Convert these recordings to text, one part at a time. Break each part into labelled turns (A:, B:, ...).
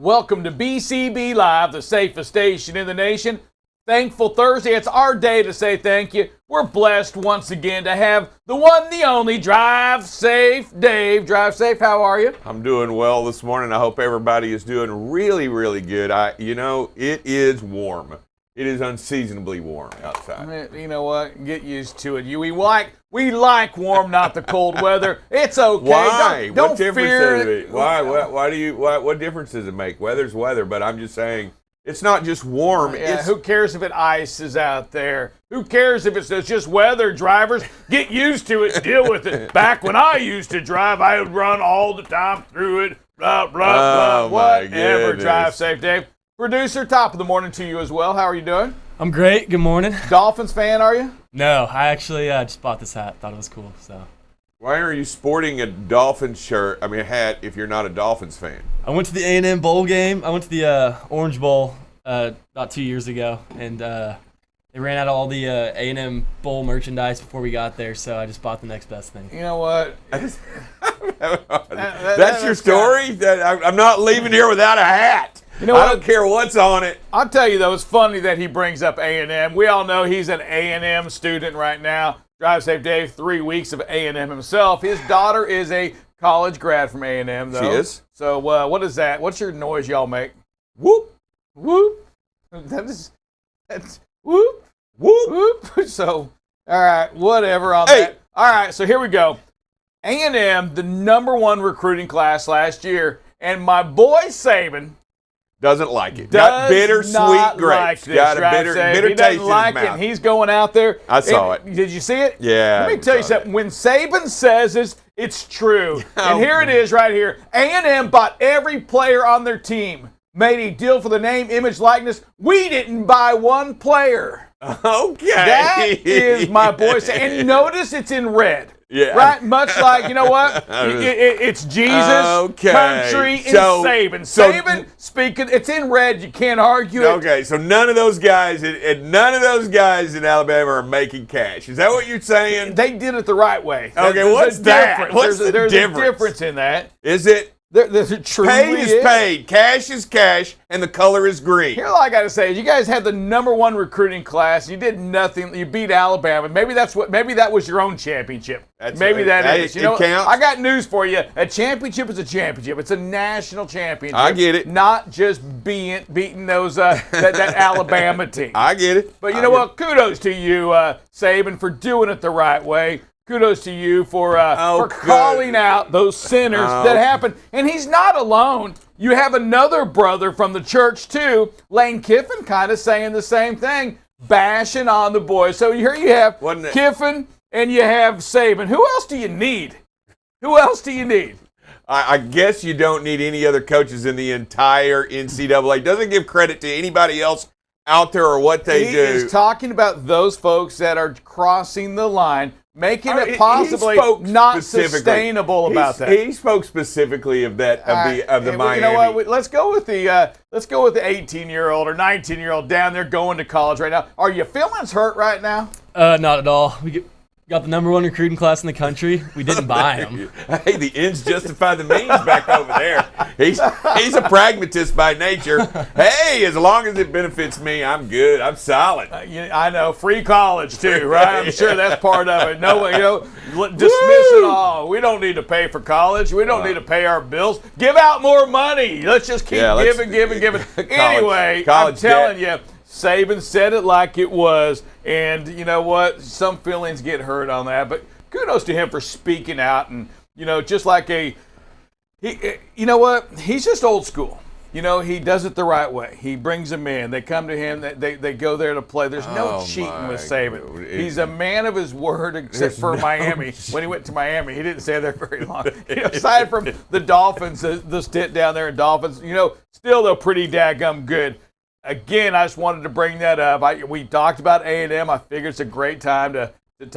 A: Welcome to BCB Live, the safest station in the nation. Thankful Thursday. It's our day to say thank you. We're blessed once again to have the one, the only, Drive Safe Dave. Drive Safe, how are you?
B: I'm doing well this morning. I hope everybody is doing really, really good. It is warm. It is unseasonably warm outside.
A: You know what? Get used to it. We like warm, not the cold weather. It's okay.
B: Why?
A: Don't
B: what difference
A: fear
B: does it? Why? What difference does it make? Weather's weather, but I'm just saying it's not just warm.
A: Yeah, who cares if it ices out there? Who cares if it's just weather? Drivers, get used to it. Deal with it. Back when I used to drive, I would run all the time through it. Blah, blah, blah. Whatever. Drive safe, Dave. Producer, top of the morning to you as well. How are you doing?
C: I'm great. Good morning.
A: Dolphins fan, are you?
C: No, I actually just bought this hat. Thought it was cool. So.
B: Why are you sporting a Dolphins hat, if you're not a Dolphins fan?
C: I went to the A&M Bowl game. I went to the Orange Bowl about 2 years ago, and they ran out of all the A&M Bowl merchandise before we got there, so I just bought the next best thing.
A: You know what?
B: That's your story? I'm not leaving here without a hat.
A: You know what?
B: I don't care what's on it.
A: I'll tell you, though, it's funny that he brings up A&M. We all know he's an A&M student right now. Drive Safe Dave, 3 weeks of A&M himself. His daughter is a college grad from A&M, though.
B: She is.
A: So what is that? What's your noise y'all make?
B: Whoop.
A: Whoop. That's whoop.
B: Whoop.
A: Whoop. So, all right, whatever on that. All right, so here we go. A&M, the #1 recruiting class last year, and my boy Saban
B: doesn't like it. Got bittersweet grapes. Got a bitter
A: he
B: taste
A: doesn't
B: in his
A: like
B: mouth.
A: it. He's going out there.
B: I saw it.
A: Did you see it?
B: Yeah.
A: Let me tell you something. When Saban says this, it's true. And here it is right here. A&M bought every player on their team. Made a deal for the name, image, likeness. We didn't buy one player.
B: Okay.
A: That is my boy. And notice it's in red.
B: Yeah.
A: Right? Much like, you know what? It's Jesus, country, and Saban. Saban speaking, it's in red. You can't argue it.
B: Okay, so none of those guys in Alabama are making cash. Is that what you're saying?
A: They did it the right way.
B: Okay, what's that? What's the difference?
A: There's a difference in that.
B: Is it?
A: There's a truly
B: paid is paid, cash is cash, and the color is green.
A: Here's all I got to say is you guys had the #1 recruiting class. You did nothing. You beat Alabama. Maybe that was your own championship. Maybe that is. You know,
B: counts.
A: I got news for you. A championship is a championship. It's a national championship.
B: I get it.
A: Not just beating those that Alabama team.
B: I get it.
A: But you know what? Kudos to you, Saban, for doing it the right way. Kudos to you for calling out those sinners that happened. And he's not alone. You have another brother from the church, too, Lane Kiffin, kind of saying the same thing, bashing on the boys. So here you have Kiffin and you have Saban. Who else do you need? Who else do you need?
B: I guess you don't need any other coaches in the entire NCAA. Doesn't give credit to anybody else out there or what they do.
A: He is talking about those folks that are crossing the line, making it possibly not sustainable about that.
B: He spoke specifically of that of the Miami.
A: You know what? Let's go with the 18-year-old or 19-year-old down there going to college right now. Are your feelings hurt right now?
C: Not at all. We got the #1 recruiting class in the country. We didn't buy them.
B: Hey, the ends justify the means back over there. He's a pragmatist by nature. Hey, as long as it benefits me, I'm good. I'm solid.
A: I know. Free college, too, right? I'm sure that's part of it. No, dismiss it all. We don't need to pay for college. We don't need to pay our bills. Give out more money. Let's just keep giving. Anyway, I'm telling you, Saban said it like it was, and you know what? Some feelings get hurt on that, but kudos to him for speaking out, and just like you know what? He's just old school. He does it the right way. He brings them in. They come to him. They go there to play. There's no cheating with Saban. He's a man of his word, except for Miami. When he went to Miami, he didn't stay there very long. Aside from the Dolphins, the stint down there in Dolphins, still they're pretty daggum good. Again, I just wanted to bring that up. We talked about A&M. I figure it's a great time to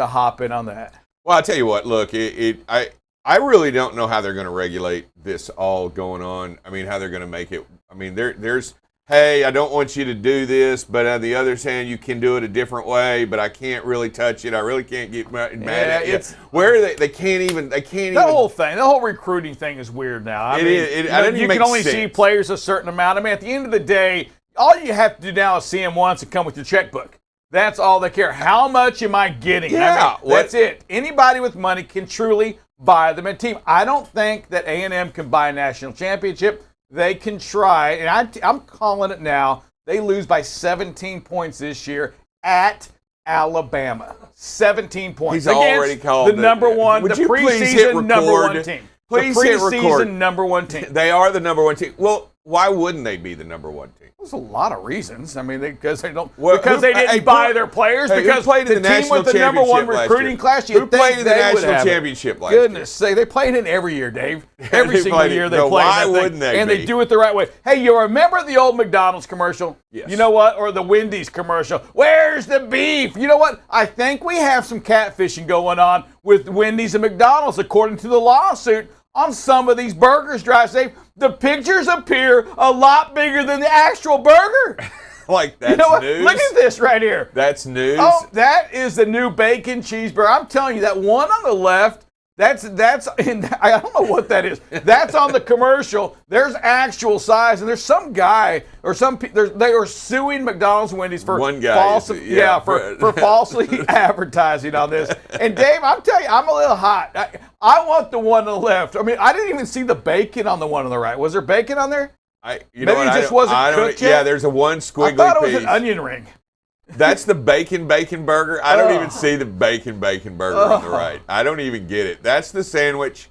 A: hop in on that.
B: Well, I'll tell you what. Look, I really don't know how they're going to regulate this all going on. I mean, how they're going to make it. I mean, there's hey, I don't want you to do this, but on the other hand, you can do it a different way, but I can't really touch it. I really can't get mad at you. Where are they? They can't even.
A: The whole thing, the whole recruiting thing is weird now. You can only see players a certain amount. I mean, at the end of the day, all you have to do now is see them once and come with your checkbook. That's all they care. How much am I getting?
B: Yeah,
A: that's it. Anybody with money can truly buy them a team. I don't think that A&M can buy a national championship. They can try, and I'm calling it now. They lose by 17 points this year at Alabama. 17 points.
B: He's already called
A: the number one, the preseason number one team.
B: Please hit record.
A: Preseason number one team.
B: They are the number one team. Well, why wouldn't they be the number one team?
A: There's a lot of reasons. I mean, because they didn't buy their players. Because
B: played in the
A: team with the number one recruiting class,
B: who played in the national championship last year?
A: Goodness sake, they played in every year, Dave. Every single year they play.
B: Why wouldn't they?
A: And they do it the right way. Hey, you remember the old McDonald's commercial?
B: Yes.
A: You know what? Or the Wendy's commercial. Where's the beef? You know what? I think we have some catfishing going on with Wendy's and McDonald's, according to the lawsuit. On some of these burgers, Drive Safe, the pictures appear a lot bigger than the actual burger.
B: Like, that's news?
A: Look at this right here.
B: That's news?
A: Oh, that is the new bacon cheeseburger. I'm telling you, that one on the left, that's I don't know what that is. That's on the commercial. There's actual size, and there's some guy or they are suing McDonald's and Wendy's for for falsely advertising on this. And Dave, I'm telling you, I'm a little hot. I want the one on the left. I mean, I didn't even see the bacon on the one on the right. Was there bacon on there?
B: Maybe it just wasn't cooked yet. Yeah, there's a one squiggly piece.
A: I thought it was an onion ring.
B: That's the bacon burger. I don't even see the bacon burger on the right. I don't even get it. That's the sandwich.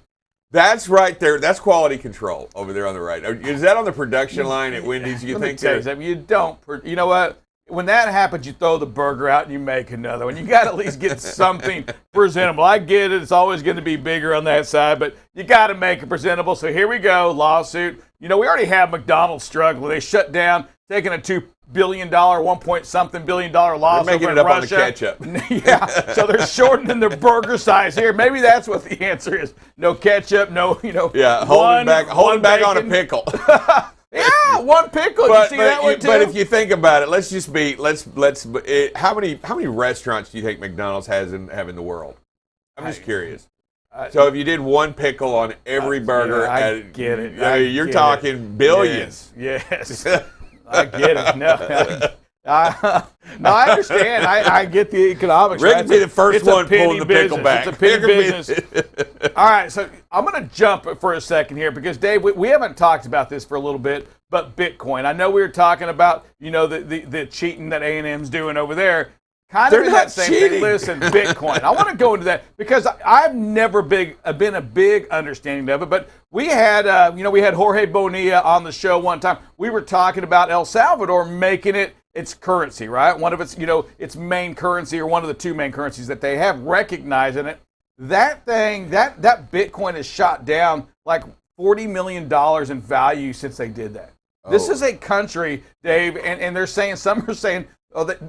B: That's right there. That's quality control over there on the right. Is that on the production line at Wendy's? You think
A: you don't? You know what? When that happens, you throw the burger out and you make another one. You got to at least get something presentable. I get it. It's always going to be bigger on that side, but you got to make it presentable. So here we go, lawsuit. You know, we already have McDonald's struggling. They shut down, taking a $2 billion, $1 billion loss.
B: They're making
A: over
B: it up
A: Russia.
B: on the ketchup.
A: Yeah, so they're shortening their burger size here. Maybe that's what the answer is. No ketchup, no,
B: Yeah, holding back on a pickle.
A: Yeah, one pickle. You see that one too?
B: But if you think about it, how many restaurants do you think McDonald's have in the world? I'm just curious. So if you did one pickle on every burger,
A: I get it.
B: You're talking billions.
A: Yes. I get it. No, I understand. I get the economics.
B: Rick would be the first one pulling the pickle back.
A: It's a penny business. All right, so I'm going to jump for a second here because, Dave, we haven't talked about this for a little bit, but Bitcoin. I know we were talking about, the cheating that A&M's doing over there.
B: They're in that same
A: thing. Listen, Bitcoin. I want to go into that because I've never been a big understanding of it. But we had Jorge Bonilla on the show one time. We were talking about El Salvador making it its currency, right? One of its, its main currency or one of the two main currencies that they have recognizing it. That thing, that Bitcoin has shot down like $40 million in value since they did that. Oh. This is a country, Dave, and some are saying,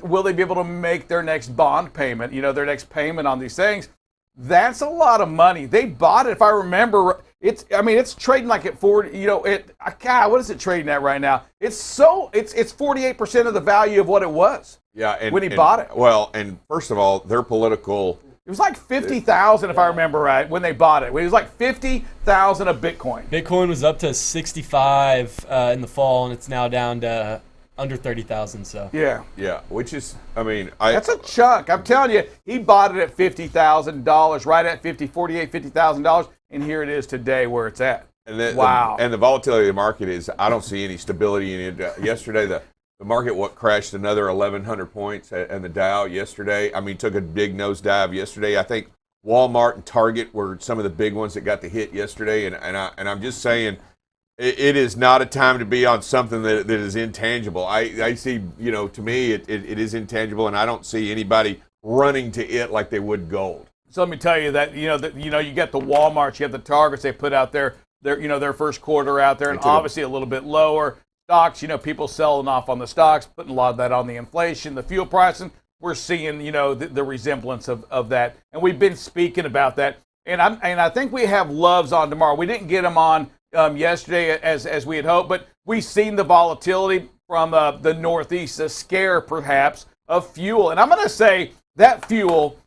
A: will they be able to make their next bond payment, their next payment on these things? That's a lot of money. They bought it, if I remember. It's trading like at 40, what is it trading at right now? It's 48% of the value of what it was.
B: Yeah,
A: when he bought it.
B: Well, and first of all, their political.
A: It was like 50,000 if I remember right when they bought it. It was like 50,000 of Bitcoin.
C: Bitcoin was up to 65 in the fall, and it's now down to under 30,000. So
B: yeah, which is,
A: that's a chunk. I'm telling you, he bought it at $50,000, right at $50,000, and here it is today where it's at.
B: And
A: wow.
B: And the volatility of the market is, I don't see any stability in it. Yesterday, the market crashed another 1,100 points, and the Dow yesterday, took a big nosedive yesterday. I think Walmart and Target were some of the big ones that got the hit yesterday, and I'm just saying, it is not a time to be on something that is intangible. I see, to me, it is intangible, and I don't see anybody running to it like they would gold.
A: So let me tell you that, you get the Walmarts, you have the Targets, they put out their first quarter out there, and obviously a little bit lower. Stocks, people selling off on the stocks, putting a lot of that on the inflation, the fuel pricing. We're seeing, the resemblance of that, and we've been speaking about that. And I think we have Loves on tomorrow. We didn't get him on yesterday as we had hoped, but we've seen the volatility. from the Northeast, a scare perhaps of fuel. And I'm going to say that fuel,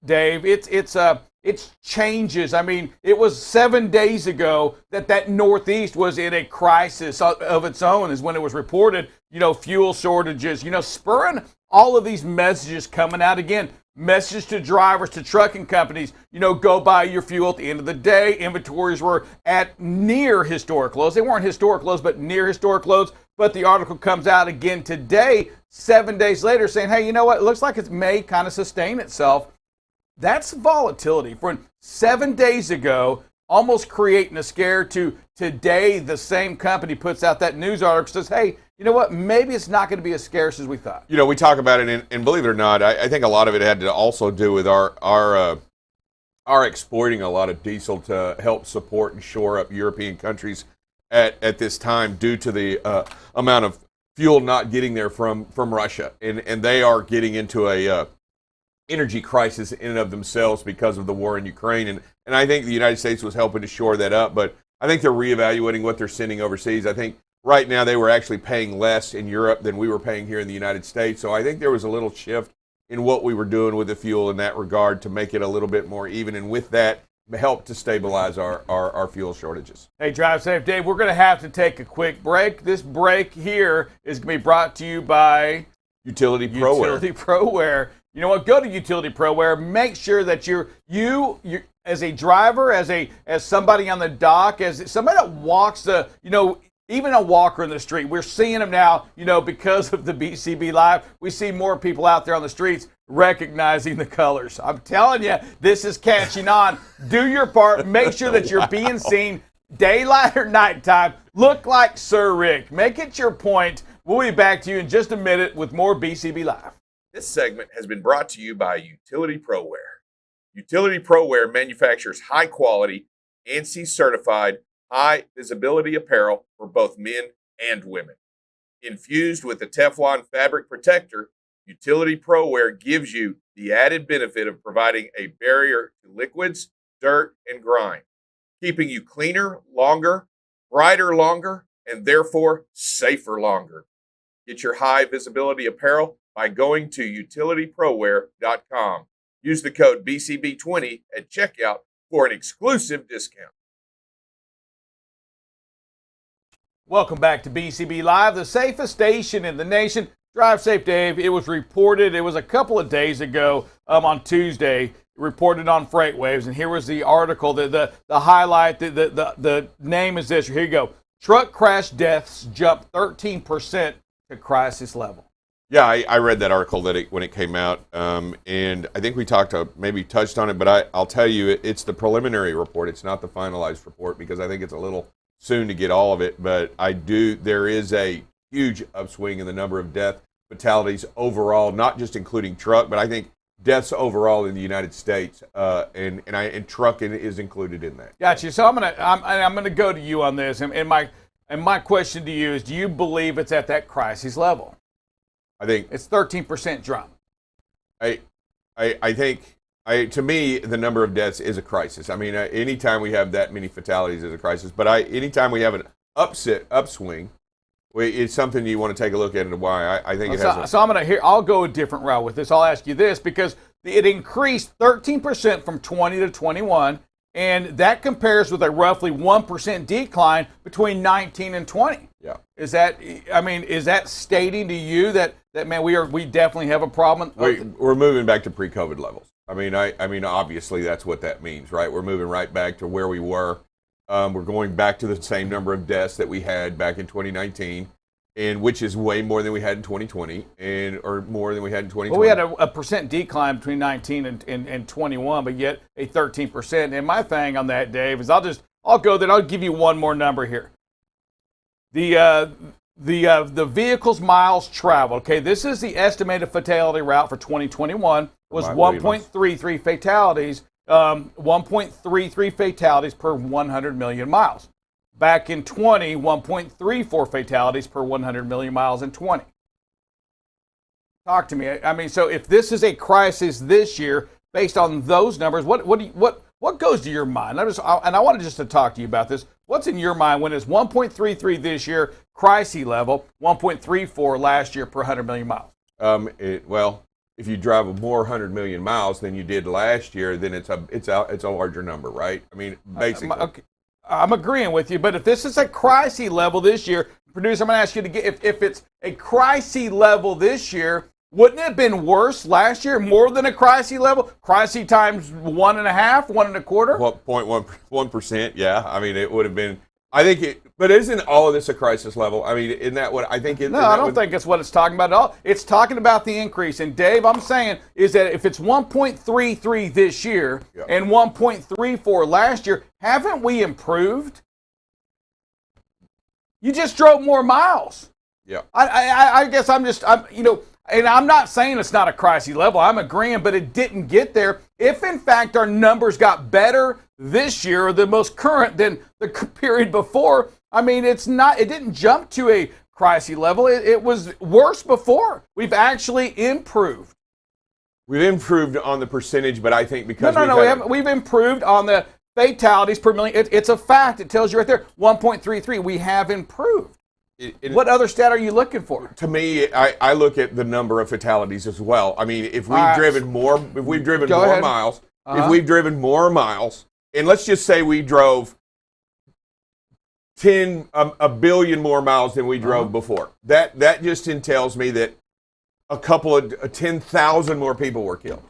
A: Dave, it changes. I mean, it was 7 days ago that Northeast was in a crisis of its own, is when it was reported, fuel shortages, spurring all of these messages coming out again. Message to drivers, to trucking companies, go buy your fuel at the end of the day. Inventories were at near historic lows. They weren't historic lows, but near historic lows. But the article comes out again today, 7 days later, saying, hey, you know what? It looks like it may kind of sustain itself. That's volatility. From 7 days ago, almost creating a scare, to today, the same company puts out that news article, says, hey, you know what? Maybe it's not going to be as scarce as we thought.
B: We talk about it, and believe it or not, I think a lot of it had to also do with our exploiting a lot of diesel to help support and shore up European countries at this time, due to the amount of fuel not getting there from Russia, and they are getting into a energy crisis in and of themselves because of the war in Ukraine, and I think the United States was helping to shore that up, but I think they're reevaluating what they're sending overseas. I think right now they were actually paying less in Europe than we were paying here in the United States, so I think there was a little shift in what we were doing with the fuel in that regard to make it a little bit more even, and with that, help to stabilize our fuel shortages.
A: Hey, Drive Safe Dave, we're going to have to take a quick break. This break here is going to be brought to you by
B: Utility ProWear.
A: Utility ProWear. You know what? Go to Utility ProWear. Make sure that you as a driver, as somebody on the dock, as somebody that walks even a walker in the street. We're seeing them now, because of the BCB Live. We see more people out there on the streets recognizing the colors. I'm telling you, this is catching on. Do your part. Make sure that you're being seen daylight or nighttime. Look like Sir Rick. Make it your point. We'll be back to you in just a minute with more BCB Live.
B: This segment has been brought to you by Utility ProWear. Utility ProWear manufactures high-quality, ANSI certified, high-visibility apparel for both men and women. Infused with the Teflon fabric protector, Utility ProWear gives you the added benefit of providing a barrier to liquids, dirt, and grime, keeping you cleaner longer, brighter longer, and therefore safer longer. Get your high-visibility apparel by going to utilityproware.com. Use the code BCB20 at checkout for an exclusive discount.
A: Welcome back to BCB Live, the safest station in the nation. Drive Safe Dave, it was reported, it was a couple of days ago on Tuesday, reported on FreightWaves, and here was the article, the highlight, the name is this, here you go. Truck crash deaths jumped 13% to crisis level.
B: Yeah, I read that article when it came out, and I think we maybe touched on it, but I'll tell you, it's the preliminary report. It's not the finalized report, because I think it's a little soon to get all of it, but there is a huge upswing in the number of fatalities overall, not just including truck, but I think deaths overall in the United States, and trucking is included in that.
A: Gotcha. So I'm gonna go to you on this, and my question to you is: do you believe it's at that crisis level?
B: I think
A: it's 13% drop.
B: I think to me, the number of deaths is a crisis. I mean, anytime we have that many fatalities is a crisis. But anytime we have an upswing, it's something you want to take a look at and why. I think it has.
A: I'll go a different route with this. I'll ask you this, because it increased 13% from 20 to 21, and that compares with a roughly 1% decline between 19 and 20.
B: Yeah.
A: Is that stating to you that man, we definitely have a problem?
B: We're moving back to pre-COVID levels. I mean, obviously that's what that means, right? We're moving right back to where we were. We're going back to the same number of deaths that we had back in 2019, and which is way more than we had in 2020, or more than we had in 2020.
A: Well, we had a percent decline between 19 and 21, but yet a 13%. And my thing on that, Dave, is I'll go there. I'll give you one more number here. The vehicle's miles traveled. Okay, this is the estimated fatality route for 2021 was 1.33 fatalities. 1.33 fatalities per 100 million miles. Back in 20, 1.34 fatalities per 100 million miles in 20. Talk to me. I mean, so if this is a crisis this year, based on those numbers, what goes to your mind? I want to talk to you about this. What's in your mind when it's 1.33 this year, crisis level, 1.34 last year per 100 million miles?
B: Well, if you drive more 100 million miles than you did last year, then it's a larger number, right? I mean, basically.
A: Okay. I'm agreeing with you, but if this is a crisis level this year, producer, I'm going to ask you to get if it's a crisis level this year, wouldn't it have been worse last year? More than a crisis level? Crisis times 1.5, 1.25?
B: Well, 0.1%, yeah. I mean, it would have been. I think it, but isn't all of this a crisis level? I mean, isn't that what I think?
A: No, I don't think it's what it's talking about at all. It's talking about the increase. And Dave, I'm saying is that if it's 1.33 this year and 1.34 last year, haven't we improved? You just drove more miles.
B: Yeah.
A: I guess I'm and I'm not saying it's not a crisis level. I'm agreeing, but it didn't get there. If, in fact, our numbers got better this year, or the most current than the period before, I mean, it didn't jump to a crisis level. It was worse before. We've actually improved.
B: We've improved on the percentage, but I think because
A: we've improved on the fatalities per million. It's a fact. It tells you right there, 1.33. We have improved. What other stat are you looking for?
B: To me, I look at the number of fatalities as well. I mean, if we've driven more miles, and let's just say we drove a billion more miles than we drove before. That just tells me that a couple of 10,000 more people were killed.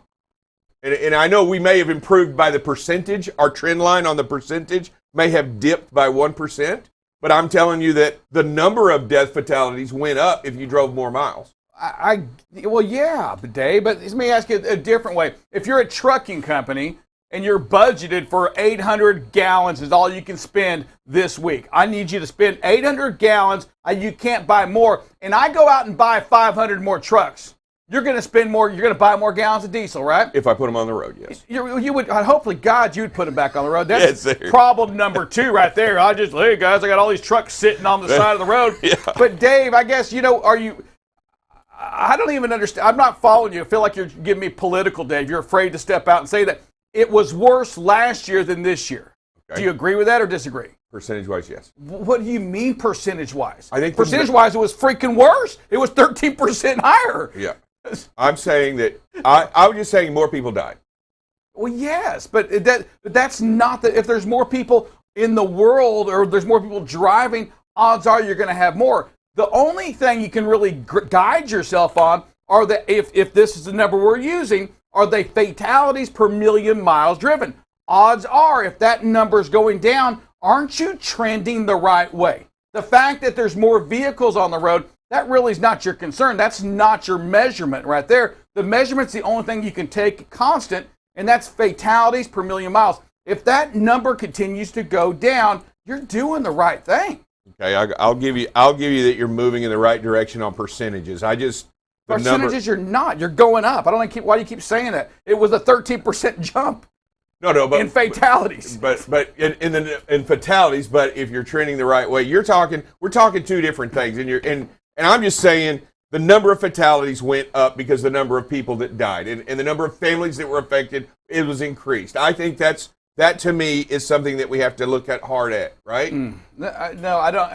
B: And I know we may have improved by the percentage. Our trend line on the percentage may have dipped by 1%. But I'm telling you that the number of death fatalities went up if you drove more miles.
A: Well, yeah, Dave, but let me ask you a different way. If you're a trucking company and you're budgeted for 800 gallons is all you can spend this week, I need you to spend 800 gallons, you can't buy more, and I go out and buy 500 more trucks. You're going to spend more. You're going to buy more gallons of diesel, right?
B: If I put them on the road, yes.
A: You would. Hopefully, God, you would put them back on the road. That's problem number 2 right there. Hey guys, I got all these trucks sitting on the side of the road.
B: Yeah.
A: But Dave, I guess are you? I don't even understand. I'm not following you. I feel like you're giving me political, Dave. You're afraid to step out and say that it was worse last year than this year. Okay. Do you agree with that or disagree?
B: Percentage-wise, yes.
A: What do you mean percentage-wise?
B: I think
A: percentage-wise, it was freaking worse. It was 13% higher.
B: Yeah. I'm saying that I was just saying more people died.
A: Well, yes, but that's not if there's more people in the world or there's more people driving, odds are you're going to have more. The only thing you can really guide yourself on are if this is the number we're using, are they fatalities per million miles driven. Odds are if that number is going down, aren't you trending the right way? The fact that there's more vehicles on the road, that really is not your concern. That's not your measurement right there. The measurement's the only thing you can take constant, and that's fatalities per million miles. If that number continues to go down, you're doing the right thing.
B: Okay, I'll give you that you're moving in the right direction on percentages.
A: Percentages, you're not. You're going up. I don't know why do you keep saying that. It was a 13% jump.
B: No, but
A: in fatalities.
B: But in fatalities. But if you're trending the right way, we're talking 2 different things, and I'm just saying the number of fatalities went up because the number of people that died and the number of families that were affected, it was increased. I think that to me is something that we have to look at hard at, right?
A: No, I don't.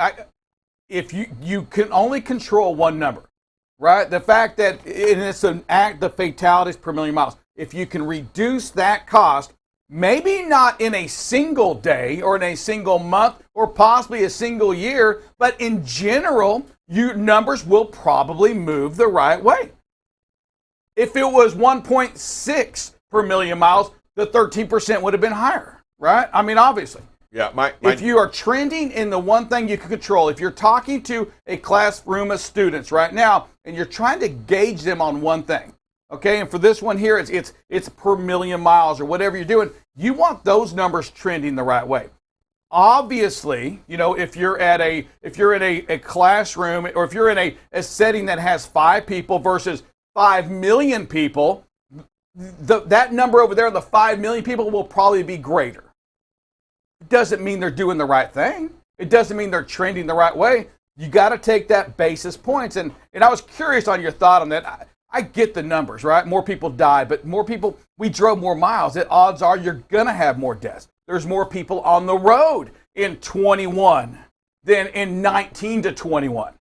A: If you can only control one number, right? The fact that it's the fatalities per million miles. If you can reduce that cost, maybe not in a single day or in a single month or possibly a single year, but in general, your numbers will probably move the right way. If it was 1.6 per million miles, the 13% would have been higher, right? I mean, obviously.
B: Yeah.
A: If you are trending in the one thing you can control, if you're talking to a classroom of students right now and you're trying to gauge them on one thing, okay, and for this one here, it's per million miles or whatever you're doing, you want those numbers trending the right way. Obviously, if you're in a classroom or if you're in a setting that has 5 people versus 5 million people, that number over there, the 5 million people, will probably be greater. It doesn't mean they're doing the right thing. It doesn't mean they're trending the right way. You got to take that basis points. And I was curious on your thought on that. I get the numbers, right? More people died, but more people, we drove more miles. The odds are you're going to have more deaths. There's more people on the road. in 21 than in 19 to 21.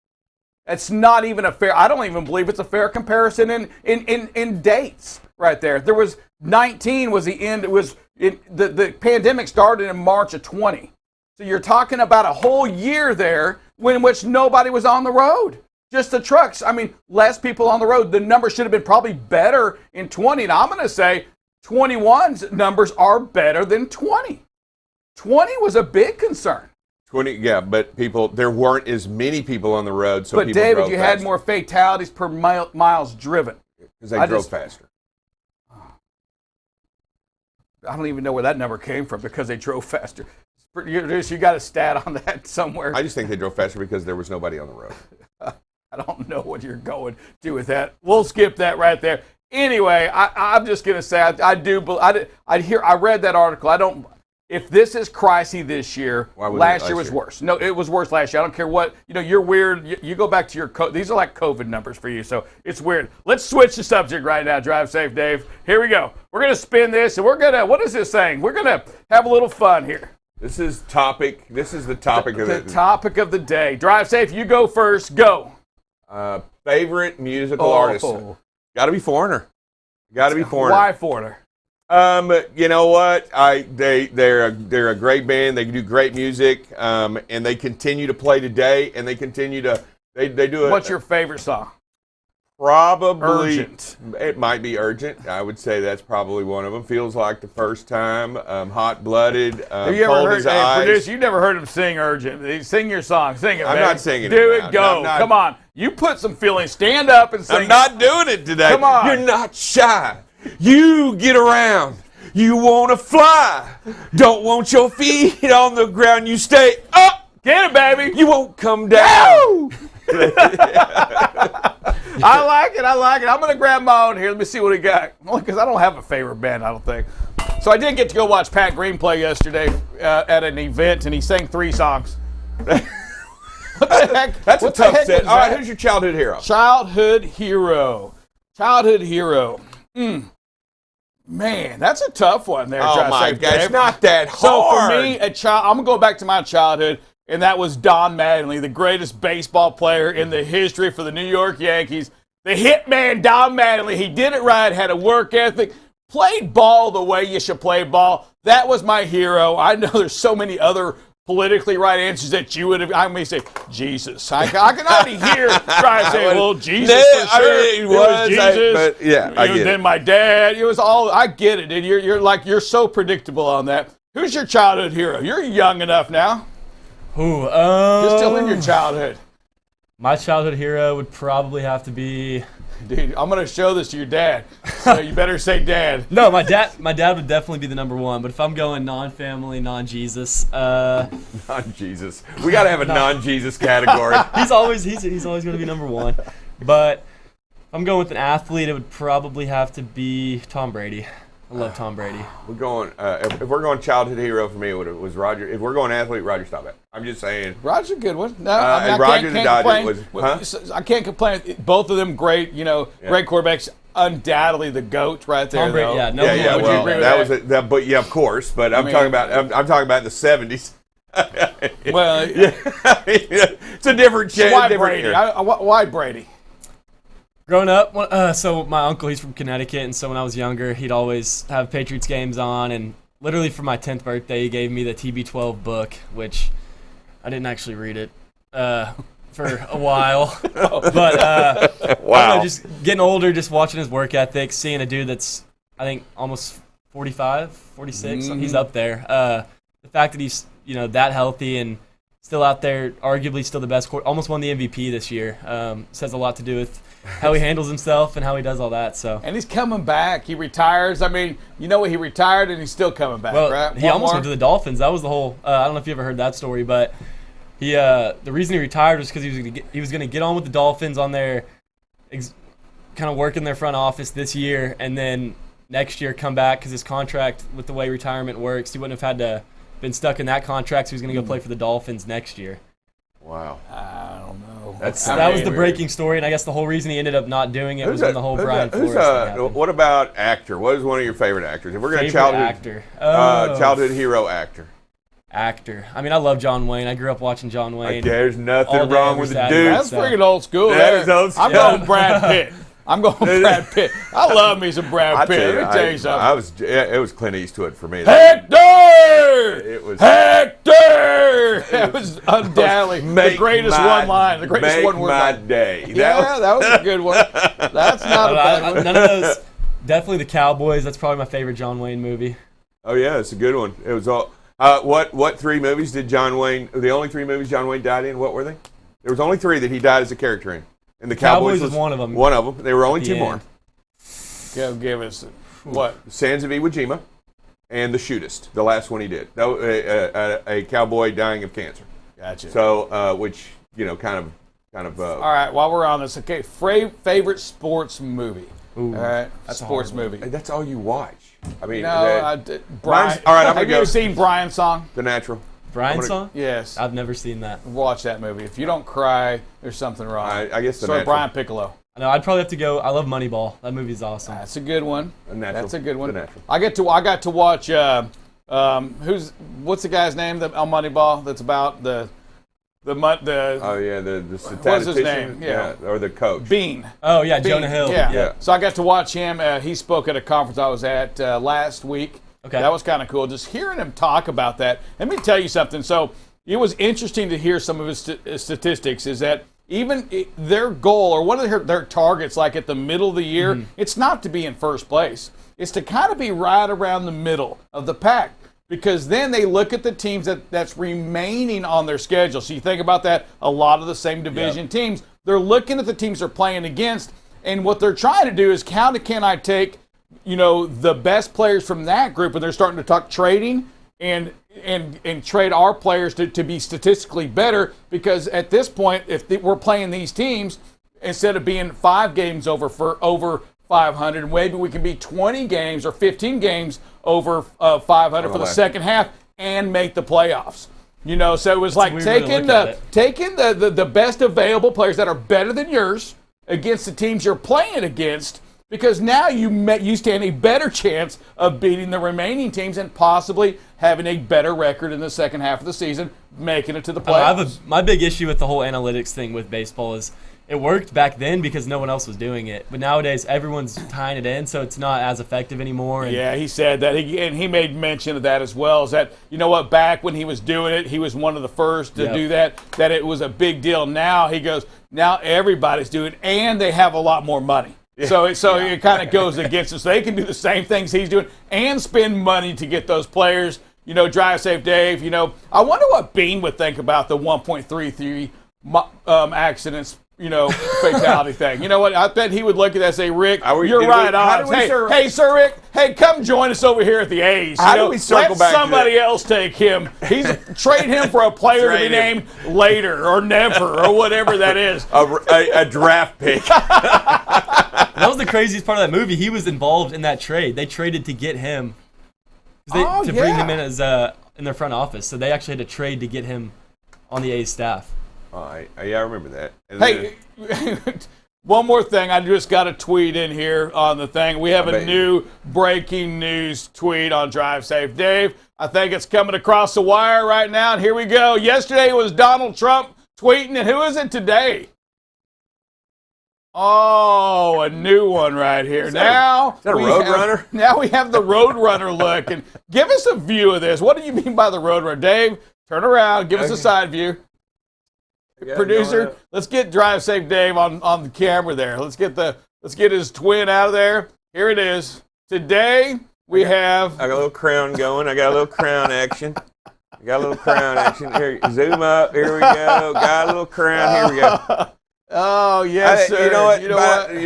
A: It's not even a fair, I don't even believe it's a fair comparison in dates right there. There was 19 was the end, the pandemic started in March of 20. So you're talking about a whole year there in which nobody was on the road. Just the trucks. I mean, less people on the road. The numbers should have been probably better in 20. And I'm going to say 21's numbers are better than 20. 20 was a big concern.
B: 20, yeah, but there weren't as many people on the road. So
A: but
B: people
A: David,
B: drove
A: you
B: faster.
A: had more fatalities per miles driven.
B: Because they drove faster.
A: I don't even know where that number came from because they drove faster. You got a stat on that somewhere?
B: I just think they drove faster because there was nobody on the road.
A: I don't know what you're going to with that. We'll skip that right there. Anyway, I'm just going to say I read that article. If this is Chrissy this year, last year was worse. No, it was worse last year. I don't care what, you're weird. You go back to your these are like COVID numbers for you, so it's weird. Let's switch the subject right now. Drive safe, Dave. Here we go. We're going to spin this, and what is this saying? We're going to have a little fun here.
B: This is the topic of
A: the topic of the day. Drive safe. You go first. Go.
B: Favorite musical artist. Got to be Foreigner.
A: Why Foreigner?
B: You know what? They're a great band. They do great music, and they continue to play today. And they continue to they do it.
A: What's your favorite song?
B: Probably
A: Urgent.
B: It might be Urgent. I would say that's probably one of them. Feels like the first time. Hot Blooded.
A: Have you ever heard? Hey, producer, you never heard him sing Urgent? Sing your song. Sing it.
B: I'm
A: baby.
B: not singing
A: Do
B: it.
A: it. Go. Come on. You put some feeling. Stand up and sing.
B: I'm not doing it today.
A: Come on.
B: You're not shy. You get around. You want to fly. Don't want your feet on the ground. You stay up.
A: Get it, baby.
B: You won't come down.
A: I like it. I'm going to grab my own here. Let me see what he got. Because I don't have a favorite band, I don't think. So I did get to go watch Pat Green play yesterday at an event, and he sang 3 songs. What the heck?
B: That's a tough set. All right,
A: that?
B: who's your childhood hero?
A: Childhood hero. Man, that's a tough one there.
B: Oh, my God. It's not that hard.
A: So for me, I'm going to go back to my childhood, and that was Don Mattingly, the greatest baseball player in the history for the New York Yankees. The hitman, Don Mattingly. He did it right, had a work ethic, played ball the way you should play ball. That was my hero. I know there's so many other politically right answers that you would have. I may say, Jesus. I can already hear trying to say, well, Jesus for sure. It was Jesus.
B: but yeah, I get it.
A: Then my dad. It was all. I get it, dude. You're so predictable on that. Who's your childhood hero? You're young enough now. You're still in your childhood.
C: My childhood hero would probably have to be.
A: Dude, I'm gonna show this to your dad. So you better say dad.
C: No, my dad would definitely be the number one. But if I'm going non-family, non-Jesus,
B: non-Jesus, we got to have a non-Jesus category.
C: he's always going to be number one. But if I'm going with an athlete, it would probably have to be Tom Brady. I love Tom Brady.
B: We're going. If we're going childhood hero for me, it was Roger. If we're going athlete, Roger Staubach. I'm just saying.
A: Roger's a good one. No,
B: and Roger the Dodger
A: I can't complain. Both of them great. Great quarterbacks. Undoubtedly the GOAT right there.
C: Tom Brady.
A: Though.
C: Yeah. No.
B: Yeah.
C: Would
B: Well,
C: you agree with
B: that was. But yeah, of course. But I'm talking about in the '70s.
A: Well,
B: it's a different.
A: Why Brady? Why Brady?
C: Growing up, so my uncle, he's from Connecticut, and so when I was younger, he'd always have Patriots games on, and literally for my 10th birthday, he gave me the TB12 book, which I didn't actually read it for a while. But
B: wow.
C: I don't know, just getting older, just watching his work ethic, seeing a dude that's, I think, almost 45, 46, he's up there. The fact that he's, that healthy and still out there, arguably still the best, almost won the MVP this year, says a lot to do with how he handles himself and how he does all that. So.
A: And he's coming back. He retires. I mean, he retired and he's still coming back, right?
C: He almost went to the Dolphins. That was the whole. I don't know if you ever heard that story, but he the reason he retired was because he was going to get on with the Dolphins on their kind of work in their front office this year, and then next year come back because his contract with the way retirement works, he wouldn't have had to been stuck in that contract, so he was going to go play for the Dolphins next year.
B: Wow.
A: I don't know.
C: That was the breaking story, and I guess the whole reason he ended up not doing it was when the whole Brian Flores thing happened.
B: What about actor? What is one of your favorite actors? If we're going to childhood hero actor.
C: actor. I mean, I love John Wayne. I grew up watching John Wayne.
B: There's nothing
C: all day,
B: wrong
C: every
B: with the
C: Saturday.
B: dude.
A: That's freaking old school.
B: That is old school.
A: I'm going Brad Pitt. I'm going Brad Pitt. I love me some Brad Pitt. Let me tell you something.
B: It was Clint Eastwood for me.
A: Hector!
B: It was
A: Hector! That was undoubtedly the greatest one line, the greatest one word.
B: Make my day.
A: Yeah, that was a good one. That's not a bad one.
C: None of those. Definitely the Cowboys. That's probably my favorite John Wayne movie.
B: Oh yeah, it's a good one. It was all. What 3 movies did John Wayne? The only 3 movies John Wayne died in. What were they? There was only 3 that he died as a character in. And the Cowboys
C: was one of them.
B: One of them. There were only 2 more.
A: Give us what?
B: Sands of Iwo Jima, and The Shootist, the last one he did. That was a cowboy dying of cancer.
A: Gotcha.
B: So, which kind of.
A: All right, while we're on this, okay, favorite sports movie.
C: Ooh,
A: all right,
C: that's a
A: sports
C: hard one.
A: movie.
B: That's all you watch. I mean,
A: no,
B: all
A: Brian.
B: right, I'm
A: have
B: gonna
A: you ever seen Brian's Song?
B: The Natural.
C: Brian's Song?
A: Yes.
C: I've never seen that.
A: Watch that movie. If you don't cry, there's something wrong.
B: I guess The
A: Sorry,
B: Natural.
A: Brian Piccolo.
C: No, I'd probably have to go. I love Moneyball. That movie's awesome.
A: That's a good one.
B: The Natural.
A: That's a good one.
B: The Natural.
A: I got to watch. What's the guy's name? On Moneyball. That's about the
B: Oh yeah, the statistician.
A: What's his name? Yeah.
B: Or the coach.
A: Bean.
C: Oh yeah,
A: Bean.
C: Jonah Hill.
A: Yeah. So I got to watch him. He spoke at a conference I was at last week.
C: Okay.
A: That was kind of cool. Just hearing him talk about that. Let me tell you something. So it was interesting to hear some of his statistics. Is that even their goal or one of their targets, like at the middle of the year, it's not to be in first place. It's to kind of be right around the middle of the pack. Because then they look at the teams that's remaining on their schedule. So you think about that, a lot of the same division teams, they're looking at the teams they're playing against, and what they're trying to do is how can I take, the best players from that group, and they're starting to talk trading and trade our players to be statistically better, because at this point, if we're playing these teams, instead of being 5 games over 500, maybe we can be 20 games or 15 games over 500 for the second half and make the playoffs. So it was like taking the best available players that are better than yours against the teams you're playing against, because now you stand a better chance of beating the remaining teams and possibly having a better record in the second half of the season, making it to the playoffs.
C: My big issue with the whole analytics thing with baseball is it worked back then because no one else was doing it. But nowadays, everyone's tying it in, so it's not as effective anymore.
A: Yeah, he said that. He made mention of that as well, is that, back when he was doing it, he was one of the first to do that it was a big deal. Now, he goes, now everybody's doing it, and they have a lot more money. Yeah. So it kind of goes against it. So they can do the same things he's doing and spend money to get those players, Drive Safe Dave. I wonder what Bean would think about the 1.33 accidents, fatality thing. You know what? I bet he would look at that and say, Rick, you're right on. Hey, Sir Rick, come join us over here at the A's.
B: How do we circle back?
A: Let somebody else take him. Trade him for a player to be named later or never or whatever that is.
B: A draft pick.
C: That was the craziest part of that movie. He was involved in that trade. They traded to get him to bring him in as in their front office. So they actually had to trade to get him on the A's staff.
B: I remember that.
A: Hey, one more thing. I just got a tweet in here on the thing. We have a new breaking news tweet on Drive Safe Dave. I think it's coming across the wire right now, and here we go. Yesterday was Donald Trump tweeting, and who is it today? Oh, a new one right here.
B: Is that a Roadrunner?
A: Now we have the Roadrunner look. And give us a view of this. What do you mean by the Roadrunner? Dave, turn around. Give us a side view. Producer, let's get Drive Safe Dave on the camera there. Let's get his twin out of there. Here it is. Today we have.
B: I got a little crown going. I got a little crown action. Here, zoom up. Here we go. Got a little crown. Here we go.
A: Oh yes, sir.
B: You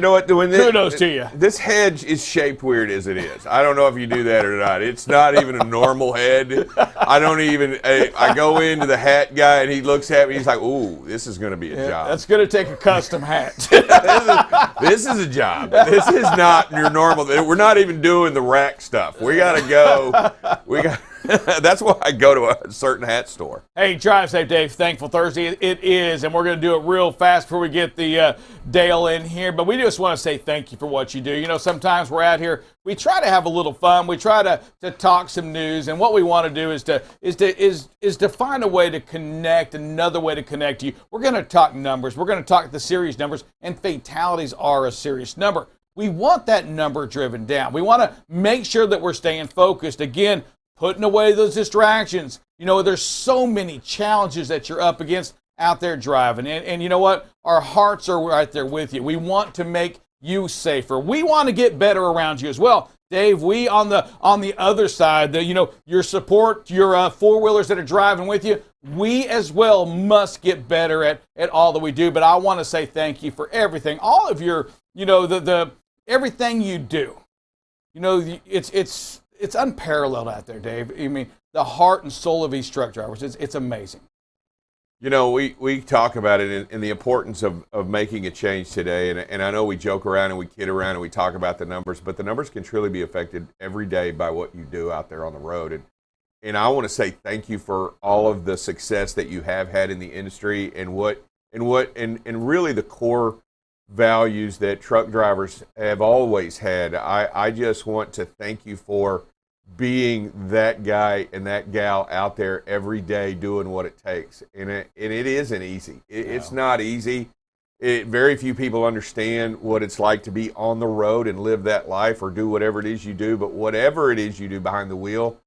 B: know what?
A: Kudos to you.
B: This hedge is shaped weird as it is. I don't know if you do that or not. It's not even a normal head. I don't even. I go into the hat guy and he looks at me. He's like, "Ooh, this is going to be a job.
A: That's going to take a custom hat."
B: This is a job. This is not your normal. We're not even doing the rack stuff. We got to go. That's why I go to a certain hat store.
A: Hey, drive safe, Dave. Thankful Thursday. It is, and we're going to do it real fast before we get the Dale in here. But we just want to say thank you for what you do. You know, sometimes we're out here, we try to have a little fun. We try to talk some news, and what we want to do is to find a way to connect, another way to connect you. We're going to talk numbers. We're going to talk the serious numbers, and fatalities are a serious number. We want that number driven down. We want to make sure that we're staying focused. Again, putting away those distractions. You know, there's so many challenges that you're up against out there driving. And you know what? Our hearts are right there with you. We want to make you safer. We want to get better around you as well. Dave, we on the other side, your support, your four-wheelers that are driving with you, we as well must get better at all that we do. But I want to say thank you for everything. All of your, the everything you do. You know, it's unparalleled out there, Dave. I mean, the heart and soul of these truck drivers, it's amazing.
B: You know, we talk about it in the importance of making a change today, and I know we joke around and we kid around and we talk about the numbers, but the numbers can truly be affected every day by what you do out there on the road. And I want to say thank you for all of the success that you have had in the industry and really the core values that truck drivers have always had. I just want to thank you for being that guy and that gal out there every day doing what it takes. And it isn't easy. It's not easy. Very few people understand what it's like to be on the road and live that life or do whatever it is you do. But whatever it is you do behind the wheel,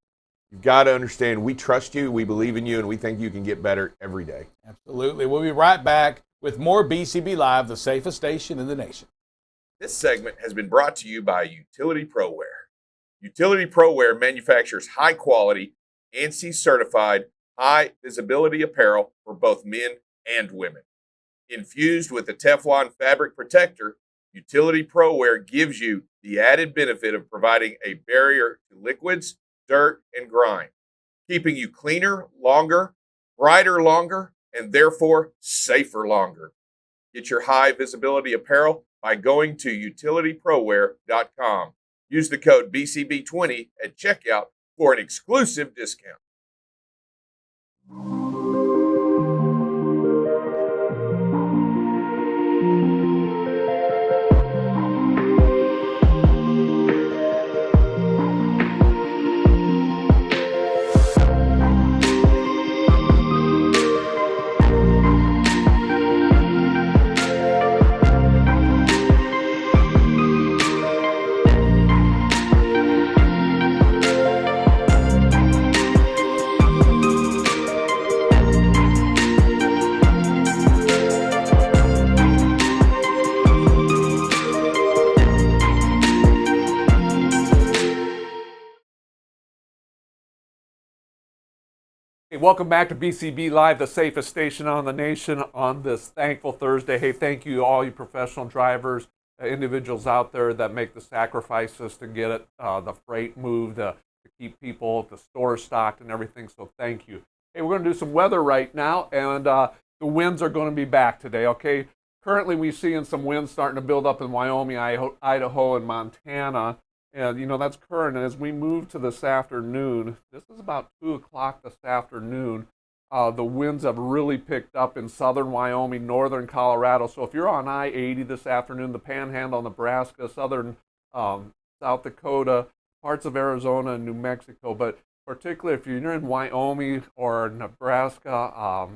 B: you've got to understand we trust you, we believe in you, and we think you can get better every day.
A: Absolutely. We'll be right back with more BCB Live, the safest station in the nation.
B: This segment has been brought to you by Utility ProWear. Utility ProWear manufactures high-quality, ANSI-certified, high-visibility apparel for both men and women. Infused with a Teflon fabric protector, Utility ProWear gives you the added benefit of providing a barrier to liquids, dirt, and grime, keeping you cleaner longer, brighter longer, and therefore safer longer. Get your high-visibility apparel by going to utilityprowear.com. Use the code BCB20 at checkout for an exclusive discount.
D: Hey, welcome back to BCB Live, the safest station on the nation on this thankful Thursday. Hey, thank you all you professional drivers, individuals out there that make the sacrifices to get it, the freight moved, to keep people at the store stocked and everything, so thank you. Hey, we're going to do some weather right now, and the winds are going to be back today, okay? Currently, we're seeing some winds starting to build up in Wyoming, Idaho, and Montana. And, that's current. And as we move to this afternoon, this is about 2 o'clock this afternoon, the winds have really picked up in southern Wyoming, northern Colorado. So if you're on I-80 this afternoon, the Panhandle, Nebraska, southern South Dakota, parts of Arizona and New Mexico, but particularly if you're in Wyoming or Nebraska,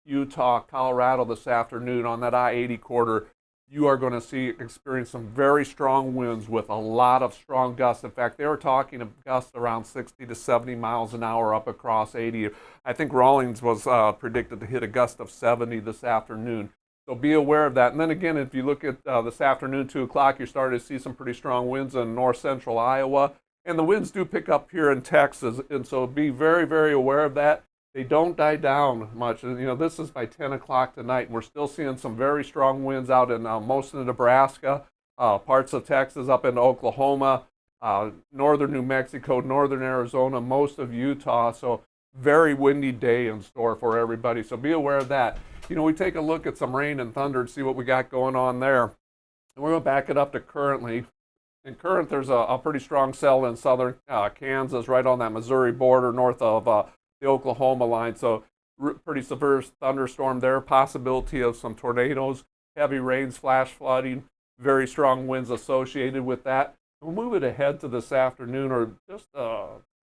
D: Utah, Colorado this afternoon on that I-80 corridor, you are going to experience some very strong winds with a lot of strong gusts. In fact, they were talking of gusts around 60 to 70 miles an hour up across 80. I think Rawlings was predicted to hit a gust of 70 this afternoon. So be aware of that. And then again, if you look at this afternoon, 2 o'clock, you're starting to see some pretty strong winds in north central Iowa. And the winds do pick up here in Texas. And so be very, very aware of that. They don't die down much. And, this is by 10 o'clock tonight, and we're still seeing some very strong winds out in most of Nebraska, parts of Texas, up into Oklahoma, northern New Mexico, northern Arizona, most of Utah. So very windy day in store for everybody. So be aware of that. We take a look at some rain and thunder and see what we got going on there. And we're going to back it up to currently. In current, there's a pretty strong cell in southern Kansas, right on that Missouri border, north of the Oklahoma line. So pretty severe thunderstorm there. Possibility of some tornadoes, heavy rains, flash flooding, very strong winds associated with that. We'll move it ahead to this afternoon, or just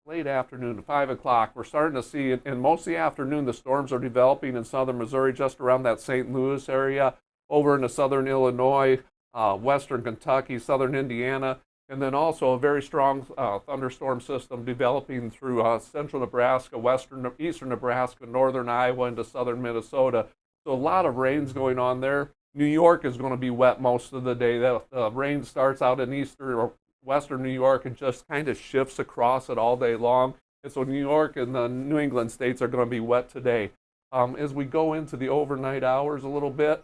D: late afternoon to 5 o'clock. We're starting to see it in most of the afternoon. The storms are developing in southern Missouri, just around that St. Louis area, over into southern Illinois, western Kentucky, southern Indiana, and then also a very strong thunderstorm system developing through central Nebraska, eastern Nebraska, northern Iowa, into southern Minnesota. So a lot of rains going on there. New York is going to be wet most of the day. The rain starts out in eastern or western New York and just kind of shifts across it all day long. And so New York and the New England states are going to be wet today. As we go into the overnight hours a little bit,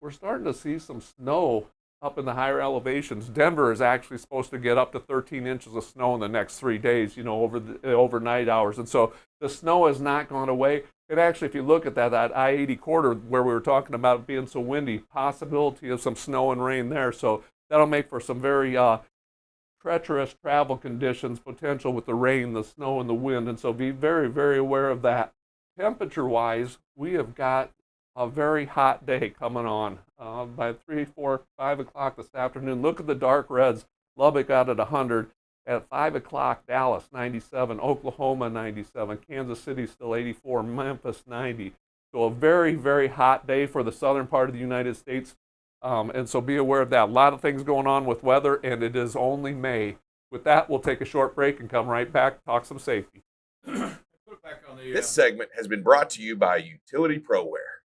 D: we're starting to see some snow up in the higher elevations. Denver is actually supposed to get up to 13 inches of snow in the next 3 days, over the overnight hours. And so the snow has not gone away. And actually, if you look at that I-80 corridor where we were talking about it being so windy, possibility of some snow and rain there. So that'll make for some very treacherous travel conditions potential with the rain, the snow, and the wind. And so be very, very aware of that. Temperature-wise, we have got a very hot day coming on by 3, 4, 5 o'clock this afternoon. Look at the dark reds. Lubbock out at 100. At 5 o'clock, Dallas 97, Oklahoma 97, Kansas City still 84, Memphis 90. So a very, very hot day for the southern part of the United States. And so be aware of that. A lot of things going on with weather, and it is only May. With that, we'll take a short break and come right back, talk some safety.
B: This segment has been brought to you by Utility ProWear.